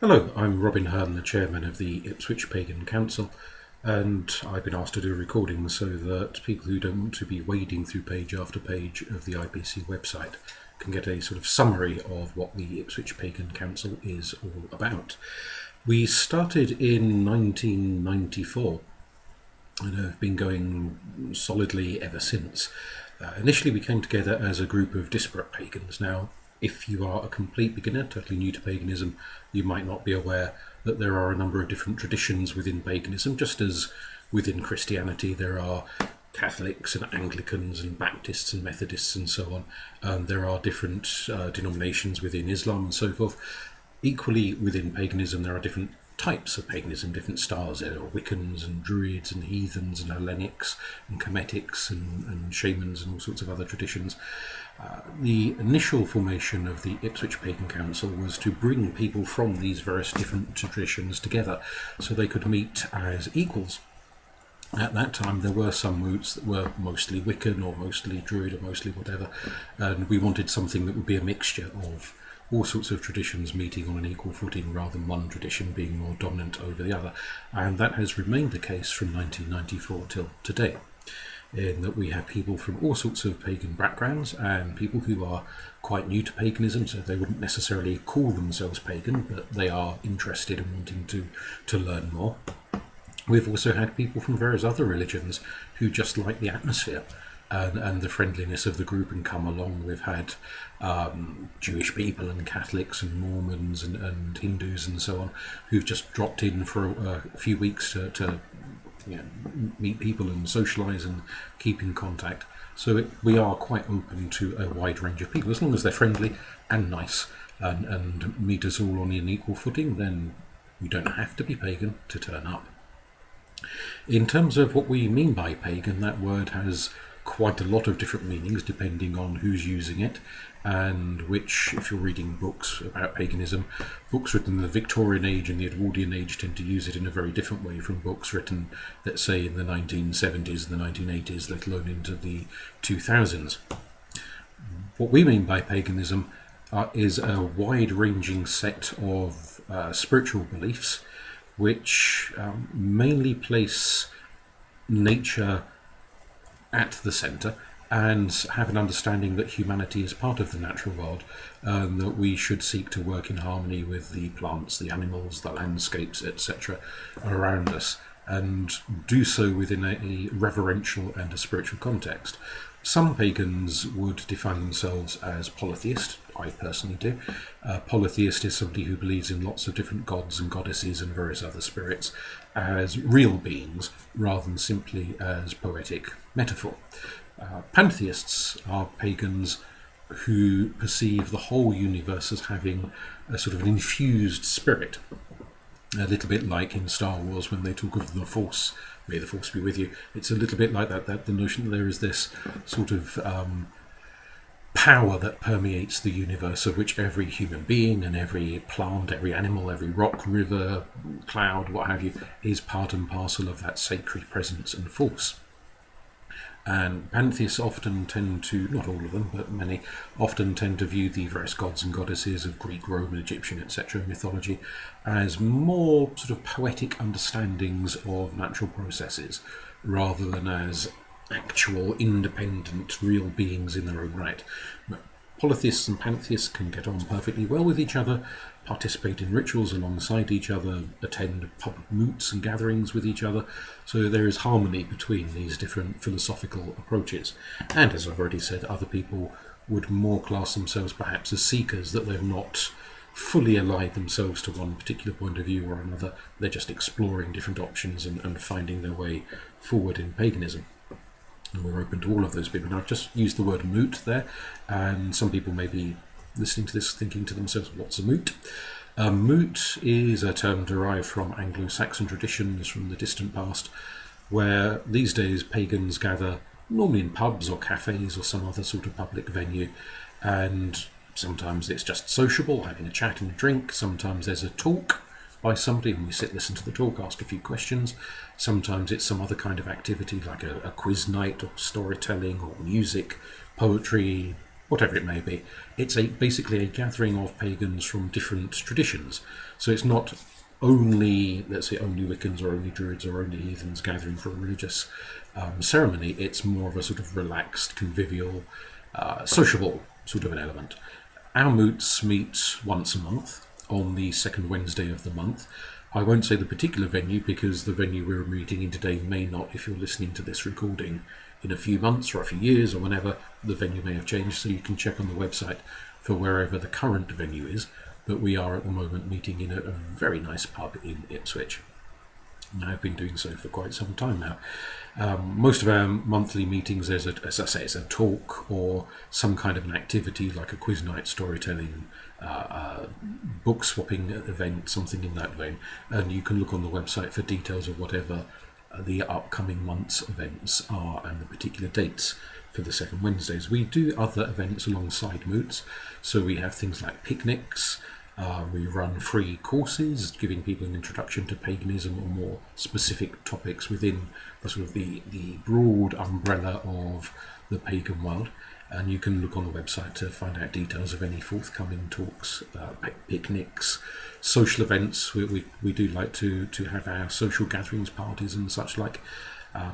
Hello, I'm Robin Hearn, the chairman of the Ipswich Pagan Council, and I've been asked to do a recording so that people who don't want to be wading through page after page of the IPC website can get a sort of summary of what the Ipswich Pagan Council is all about. We started in 1994 and have been going solidly ever since. Initially we came together as a group of disparate pagans. Now, if you are a complete beginner, totally new to paganism, you might not be aware that there are a number of different traditions within paganism, just as within Christianity there are Catholics and Anglicans and Baptists and Methodists and so on. There are different denominations within Islam and so forth. Equally, within paganism there are different types of paganism, different styles. There are Wiccans and Druids and Heathens and Hellenics and Cometics and Shamans and all sorts of other traditions. The initial formation of the Ipswich Pagan Council was to bring people from these various different traditions together so they could meet as equals. At that time there were some routes that were mostly Wiccan or mostly Druid or mostly whatever, and we wanted something that would be a mixture of all sorts of traditions meeting on an equal footing rather than one tradition being more dominant over the other, and that has remained the case from 1994 till today, in that we have people from all sorts of pagan backgrounds and people who are quite new to paganism, so they wouldn't necessarily call themselves pagan, but they are interested in wanting to learn more. We've also had people from various other religions who just like the atmosphere and the friendliness of the group and come along. We've had Jewish people and Catholics and Mormons and Hindus and so on who've just dropped in for a few weeks to meet people and socialise and keep in contact. So we are quite open to a wide range of people. As long as they're friendly and nice and meet us all on an equal footing, then you don't have to be pagan to turn up. In terms of what we mean by pagan, that word has quite a lot of different meanings depending on who's using it and which. If you're reading books about paganism, books written in the Victorian age and the Edwardian age tend to use it in a very different way from books written, let's say, in the 1970s and the 1980s, let alone into the 2000s. What we mean by paganism is a wide-ranging set of spiritual beliefs which mainly place nature at the centre and have an understanding that humanity is part of the natural world, and that we should seek to work in harmony with the plants, the animals, the landscapes, etc. around us, and do so within a reverential and a spiritual context. Some pagans would define themselves as polytheist. I personally do. Polytheist is somebody who believes in lots of different gods and goddesses and various other spirits as real beings rather than simply as poetic metaphor. Pantheists are pagans who perceive the whole universe as having a sort of an infused spirit, a little bit like in Star Wars when they talk of the Force. May the Force be with you. It's a little bit like that the notion that there is this sort of power that permeates the universe, of which every human being and every plant, every animal, every rock, river, cloud, what have you, is part and parcel of that sacred presence and force. And pantheists often tend to, not all of them, but many, often tend to view the various gods and goddesses of Greek, Roman, Egyptian, etc. mythology as more sort of poetic understandings of natural processes rather than as actual, independent, real beings in their own right. Polytheists and pantheists can get on perfectly well with each other, participate in rituals alongside each other, attend public moots and gatherings with each other, so there is harmony between these different philosophical approaches. And as I've already said, other people would more class themselves perhaps as seekers, that they've not fully allied themselves to one particular point of view or another. They're just exploring different options and finding their way forward in paganism. And we're open to all of those people. Now, I've just used the word moot there, and some people may be listening to this thinking to themselves, what's a moot? A moot is a term derived from Anglo-Saxon traditions from the distant past, where these days pagans gather normally in pubs or cafes or some other sort of public venue, and sometimes it's just sociable, having a chat and a drink. Sometimes there's a talk by somebody and we sit, listen to the talk, ask a few questions. Sometimes it's some other kind of activity like a quiz night or storytelling or music, poetry, whatever it may be. It's basically a gathering of pagans from different traditions. So it's not only, let's say, only Wiccans or only Druids or only heathens gathering for a religious ceremony. It's more of a sort of relaxed, convivial, sociable sort of an element. Our moots meet once a month on the second Wednesday of the month. I won't say the particular venue because the venue we're meeting in today may not, if you're listening to this recording in a few months or a few years or whenever, the venue may have changed, so you can check on the website for wherever the current venue is. But we are at the moment meeting in a very nice pub in Ipswich. And I've been doing so for quite some time now. Most of our monthly meetings, there's as I say, it's a talk or some kind of an activity like a quiz night, storytelling, book swapping event, something in that vein. And you can look on the website for details of whatever the upcoming month's events are and the particular dates for the second Wednesdays. We do other events alongside moots, so we have things like picnics. We run free courses giving people an introduction to paganism or more specific topics within the sort of the broad umbrella of the pagan world. And you can look on the website to find out details of any forthcoming talks, picnics, social events. We do like to have our social gatherings, parties and such like.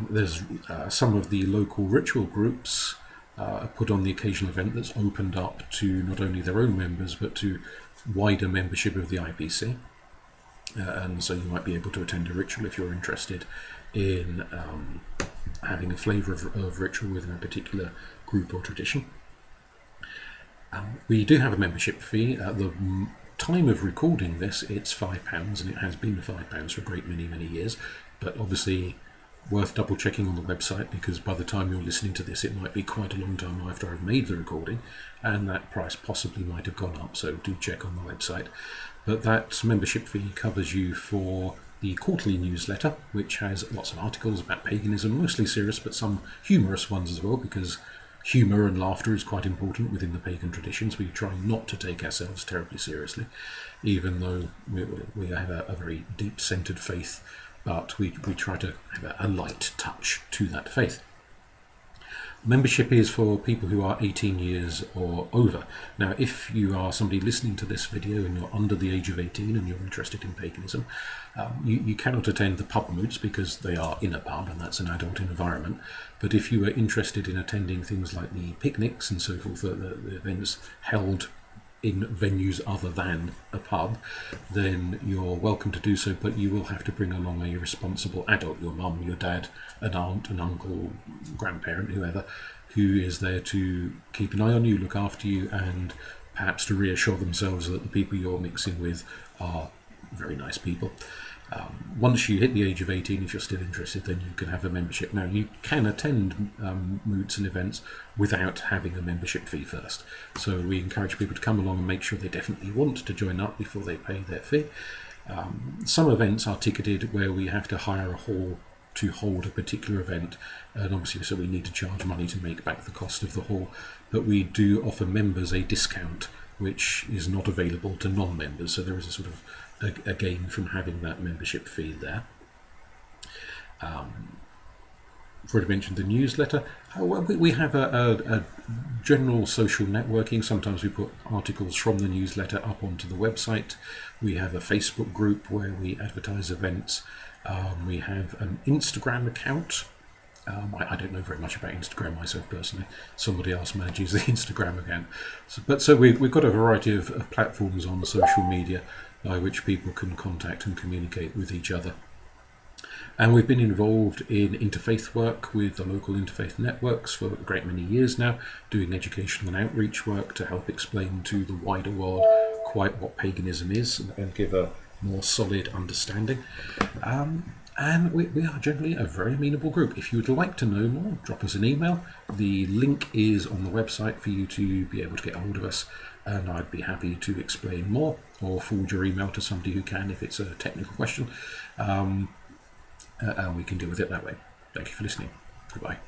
There's some of the local ritual groups put on the occasional event that's opened up to not only their own members but to wider membership of the IPC. And so you might be able to attend a ritual if you're interested in having a flavour of ritual within a particular group or tradition. We do have a membership fee. At the time of recording this, it's £5, and it has been £5 for a great many years, but obviously worth double checking on the website, because by the time you're listening to this it might be quite a long time after I've made the recording and that price possibly might have gone up, so do check on the website. But that membership fee covers you for the quarterly newsletter, which has lots of articles about paganism, mostly serious but some humorous ones as well, because humour and laughter is quite important within the pagan traditions. We try not to take ourselves terribly seriously, even though we have a very deep-centred faith, but we try to have a light touch to that faith. Membership is for people who are 18 years or over. Now, if you are somebody listening to this video and you're under the age of 18 and you're interested in paganism, you cannot attend the pub moots because they are in a pub and that's an adult environment. But if you are interested in attending things like the picnics and so forth, the events held in venues other than a pub, then you're welcome to do so, but you will have to bring along a responsible adult, your mum, your dad, an aunt, an uncle, grandparent, whoever, who is there to keep an eye on you, look after you, and perhaps to reassure themselves that the people you're mixing with are very nice people. Once you hit the age of 18, if you're still interested, then you can have a membership. Now, you can attend moots and events without having a membership fee first. So we encourage people to come along and make sure they definitely want to join up before they pay their fee. Some events are ticketed where we have to hire a hall to hold a particular event, and obviously so we need to charge money to make back the cost of the hall. But we do offer members a discount which is not available to non-members, so there is a sort of a gain from having that membership fee there. I've already mentioned the newsletter. We have a general social networking. Sometimes we put articles from the newsletter up onto the website. We have a Facebook group where we advertise events. We have an Instagram account. I don't know very much about Instagram myself personally. Somebody else manages the Instagram account. So we've got a variety of platforms on social media by which people can contact and communicate with each other. And we've been involved in interfaith work with the local interfaith networks for a great many years now, doing educational and outreach work to help explain to the wider world quite what paganism is and give a more solid understanding. And we are generally a very amenable group. If you would like to know more, drop us an email. The link is on the website for you to be able to get a hold of us, and I'd be happy to explain more or forward your email to somebody who can if it's a technical question, and we can deal with it that way. Thank you for listening. Goodbye.